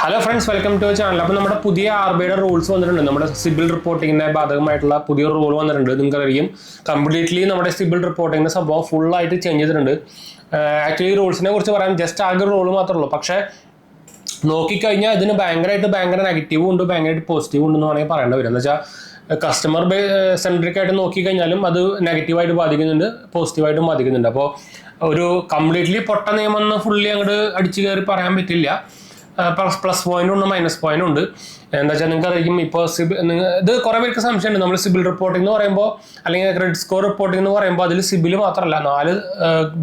Hello friends, welcome to channel. അപ്പോൾ നമ്മുടെ പുതിയ ആർബിഐയുടെ റൂൾസ് വന്നിട്ടുണ്ട്. നമ്മുടെ സിബിൽ റിപ്പോർട്ടിങ്ങിന്റെ ബാധകമായിട്ടുള്ള പുതിയൊരു റൂൾ വന്നിട്ടുണ്ട്. നിങ്ങൾക്കറിയാം, കംപ്ലീറ്റ്ലി നമ്മുടെ സിബിൽ റിപ്പോർട്ടിങ്ങിന്റെ സംഭവം ഫുള്ളായിട്ട് ചേഞ്ച് ചെയ്തിട്ടുണ്ട്. ആക്ച്വലി റൂൾസിനെ കുറിച്ച് പറയാൻ ജസ്റ്റ് ആകെ റൂൾ മാത്രമേ ഉള്ളൂ. പക്ഷേ നോക്കിക്കഴിഞ്ഞാൽ ഇതിന് ഭയങ്കര നെഗറ്റീവും ഉണ്ട്, ഭയങ്കരമായിട്ട് പോസിറ്റീവ് ഉണ്ടെന്ന് വേണമെങ്കിൽ പറയേണ്ടി വരും. എന്ന് വെച്ചാൽ കസ്റ്റമർ സെൻട്രിക് ആയിട്ട് നോക്കിക്കഴിഞ്ഞാലും അത് നെഗറ്റീവായിട്ട് ബാധിക്കുന്നുണ്ട്, പോസിറ്റീവായിട്ടും ബാധിക്കുന്നുണ്ട്. അപ്പോൾ ഒരു കംപ്ലീറ്റ്ലി പൊട്ട നിയമം എന്ന് ഫുള്ളി അങ്ങോട്ട് അടിച്ചു കയറി പറയാൻ പറ്റില്ല. പ്ലസ് പോയിന്റ് ഉണ്ട്, മൈനസ് പോയിന്റ് ഉണ്ട്. എന്താ വെച്ചാൽ നിങ്ങൾക്ക് അറിയിക്കും, ഇപ്പോൾ ഇത് കുറേ പേർക്ക് സംശയമുണ്ട്. നമ്മൾ സിബിൽ റിപ്പോർട്ടിംഗ് എന്ന് പറയുമ്പോൾ, അല്ലെങ്കിൽ ക്രെഡിറ്റ് സ്കോർ റിപ്പോർട്ടിംഗ് എന്ന് പറയുമ്പോൾ അതിൽ സിബിൽ മാത്രമല്ല 4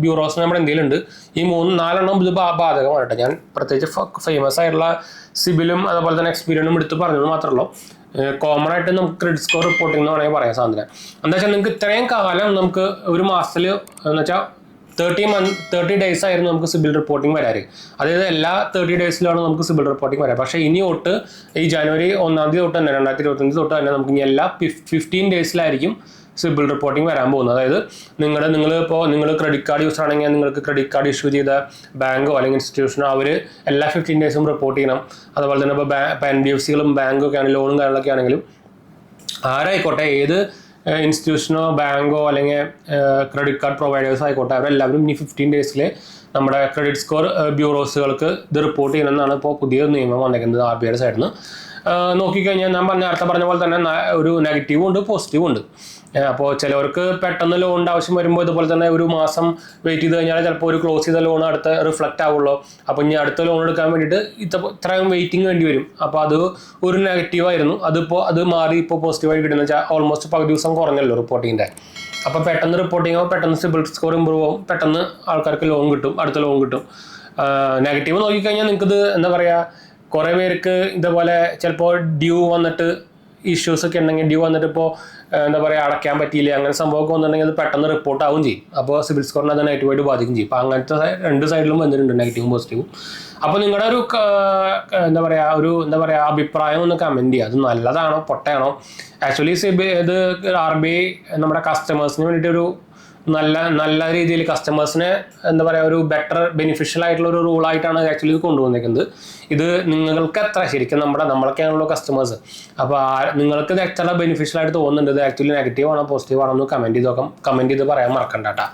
ബ്യൂറോസ് നമ്മുടെ ഇന്ത്യയിലുണ്ട്. ഈ 4 ഇത് ബാധകമാണ് കേട്ടോ. ഞാൻ പ്രത്യേകിച്ച് ഫേമസ് ആയിട്ടുള്ള സിബിലും അതുപോലെ തന്നെ എക്സ്പീരിയൻസും എടുത്ത് പറഞ്ഞത് മാത്രമല്ലോ. കോമൺ ആയിട്ട് നമുക്ക് ക്രെഡിറ്റ് സ്കോർ റിപ്പോർട്ടിംഗ് എന്ന് വേണമെങ്കിൽ പറയാം സാധനം. എന്താ വെച്ചാൽ നിങ്ങൾക്ക് ഇത്രയും കാലം നമുക്ക് ഒരു മാസത്തിൽ എന്ന് വെച്ചാൽ 30 ഡേയ്സ് ആയിരുന്നു നമുക്ക് സിബിൽ റിപ്പോർട്ടിംഗ് വരാറ്. അതായത് എല്ലാ 30 ഡേയ്സിലാണ് നമുക്ക് സിബിൽ റിപ്പോർട്ടിംഗ് വരാറ്. പക്ഷേ ഇനി തൊട്ട് ഈ ജനുവരി 1 തൊട്ട് തന്നെ 2025 തൊട്ട് തന്നെ നമുക്ക് ഇനി എല്ലാ 15 ഡേയ്സിലായിരിക്കും സിബിൽ റിപ്പോർട്ടിംഗ് വരാൻ പോകുന്നത്. അതായത് നിങ്ങൾ ക്രെഡിറ്റ് കാർഡ് യൂസർ ആണെങ്കിൽ നിങ്ങൾക്ക് ക്രെഡിറ്റ് കാർഡ് ഇഷ്യൂ ചെയ്ത ബാങ്കോ അല്ലെങ്കിൽ ഇൻസ്റ്റിറ്റ്യൂഷനോ അവർ എല്ലാ 15 ഡേയ്സും റിപ്പോർട്ട് ചെയ്യണം. അതുപോലെ തന്നെ ഇപ്പോൾ NBFCകളും ബാങ്കൊക്കെ ആണെങ്കിലും ലോണും കാര്യങ്ങളൊക്കെ ആണെങ്കിലും ആരായിക്കോട്ടെ, ഏത് ഇൻസ്റ്റിറ്റ്യൂഷനോ ബാങ്കോ അല്ലെങ്കിൽ ക്രെഡിറ്റ് കാർഡ് പ്രൊവൈഡേഴ്സോ ആയിക്കോട്ടെ, അവരെല്ലാവരും ഇനി 15 ഡേയ്സിൽ നമ്മുടെ ക്രെഡിറ്റ് സ്കോർ ബ്യൂറോസുകൾക്ക് ഇത് റിപ്പോർട്ട് ചെയ്യണമെന്നാണ് ഇപ്പോൾ പുതിയ നിയമം വന്നിരിക്കുന്നത് RBIയുടെ സൈഡിൽ നിന്ന്. നോക്കിക്കഴിഞ്ഞാൽ ഞാൻ നേരത്തെ പറഞ്ഞ പോലെ തന്നെ ഒരു നെഗറ്റീവും ഉണ്ട്, പോസിറ്റീവും ഉണ്ട്. അപ്പോൾ ചിലവർക്ക് പെട്ടെന്ന് ലോണിൻ്റെ ആവശ്യം വരുമ്പോൾ ഇതുപോലെ തന്നെ ഒരു മാസം വെയിറ്റ് ചെയ്ത് കഴിഞ്ഞാൽ ചിലപ്പോൾ ഒരു ക്ലോസ് ചെയ്ത ലോൺ അടുത്ത റിഫ്ലക്റ്റ് ആവുള്ളൂ. അപ്പോൾ ഇനി അടുത്ത ലോൺ എടുക്കാൻ വേണ്ടിയിട്ട് ഇത്രയും വെയിറ്റിംഗ് വേണ്ടി വരും. അപ്പോൾ അത് ഒരു നെഗറ്റീവായിരുന്നു. അത് മാറി ഇപ്പോൾ പോസിറ്റീവായി കിട്ടുന്ന വെച്ചാൽ ഓൾമോസ്റ്റ് പകുതി ദിവസം കുറഞ്ഞല്ലോ റിപ്പോർട്ടിങ്ങിൻ്റെ. അപ്പോൾ പെട്ടെന്ന് റിപ്പോർട്ടിംഗ് ആവും, പെട്ടെന്ന് സിബിൽ സ്കോർ ഇമ്പ്രൂവ് ആവും, പെട്ടെന്ന് ആൾക്കാർക്ക് ലോൺ കിട്ടും, അടുത്ത ലോൺ കിട്ടും. നെഗറ്റീവ് നോക്കിക്കഴിഞ്ഞാൽ നിങ്ങൾക്കിത് എന്താ പറയുക, കുറേ പേർക്ക് ഇതേപോലെ ചിലപ്പോൾ ഡ്യൂ വന്നിട്ട് ഇഷ്യൂസ് ഒക്കെ ഉണ്ടെങ്കിൽ ഡ്യൂ വന്നിട്ട് ഇപ്പോൾ എന്താ പറയുക അടയ്ക്കാൻ പറ്റിയില്ല, അങ്ങനെ സംഭവമൊക്കെ വന്നിട്ടുണ്ടെങ്കിൽ അത് പെട്ടെന്ന് റിപ്പോർട്ട് ആവും ചെയ്യും. അപ്പോൾ സിബിൽ സ്കോറിനെ അത് നെഗറ്റീവായിട്ട് ബാധിക്കും ചെയ്യും. അപ്പോൾ അങ്ങനത്തെ 2 സൈഡിലും വന്നിട്ടുണ്ട്, നെഗറ്റീവും പോസിറ്റീവും. അപ്പോൾ നിങ്ങളുടെ ഒരു എന്താ പറയുക അഭിപ്രായം ഒന്ന് കമൻറ്റ് ചെയ്യുക. അത് നല്ലതാണോ പൊട്ടയാണോ? ആക്ച്വലി ഇത് RBI നമ്മുടെ കസ്റ്റമേഴ്സിന് വേണ്ടിയിട്ട് ഒരു നല്ല രീതിയിൽ കസ്റ്റമേഴ്സിനെ എന്താ പറയുക ഒരു ബെറ്റർ ബെനിഫിഷ്യൽ ആയിട്ടുള്ള ഒരു റൂളായിട്ടാണ് ആക്ച്വലി ഇത് കൊണ്ടുവന്നിരിക്കുന്നത്. ഇത് നിങ്ങൾക്ക് എത്ര ശരിക്കും നമ്മളൊക്കെയാണല്ലോ കസ്റ്റമേഴ്സ്. അപ്പോൾ നിങ്ങൾക്ക് ഇത് എത്ര ബെനിഫിഷ്യൽ ആയിട്ട് തോന്നുന്നുണ്ട്, ഇത് ആക്ച്വലി നെഗറ്റീവ് ആണോ പോസിറ്റീവ് ആണോ എന്ന് കമൻറ്റ് ചെയ്ത് പറയാൻ മറക്കണ്ട കേട്ടോ.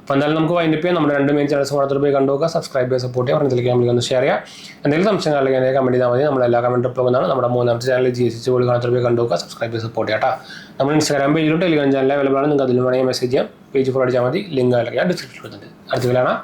അപ്പോൾ എന്തായാലും നമുക്ക് വൈൻഡപ്പ് ചെയ്യാം. നമ്മുടെ 2 മെയിൻ ചാനൽസ് മാത്രം പോയി കണ്ടുപോകുക, സബ്സ്ക്രൈബ് ചെയ്യുക, സപ്പോർട്ട് ചെയ്യുക, പറഞ്ഞതിലേക്ക് നമ്മളൊന്ന് ഷെയർ ചെയ്യുക. എന്തെങ്കിലും സംശയങ്ങൾ അല്ലെങ്കിൽ കമൻറ്റ് ചെയ്താൽ മതി. നമ്മളെല്ലാ കമൻറ്റ് പോകുന്നതാണ്. നമ്മുടെ 3ാമത്തെ ചാനൽ GSC പോയി കാണാത്ത പോയി കണ്ടുപോകുക, സബ്സ്ക്രൈബ് ചെയ്ത് സപ്പോർട്ട് ചെയ്യാം കേട്ടോ. നമ്മൾ ഇൻസ്റ്റാഗ്രാം പേജിലും ടെലിഗ്രാം ചാനൽ അവൈലബിൾ ആണ്. നിങ്ങൾക്ക് അതിൽ വേണമെങ്കിൽ മെസ്സേജ് ചെയ്യാം. പേജ് ഫോളോ അടിച്ചാൽ മതി. ലിങ്ക് അല്ലെങ്കിൽ ഡിസ്ക്രിപ്ഷനിൽ കൊടുത്തിട്ടുണ്ട്. അടുത്ത കാണാം.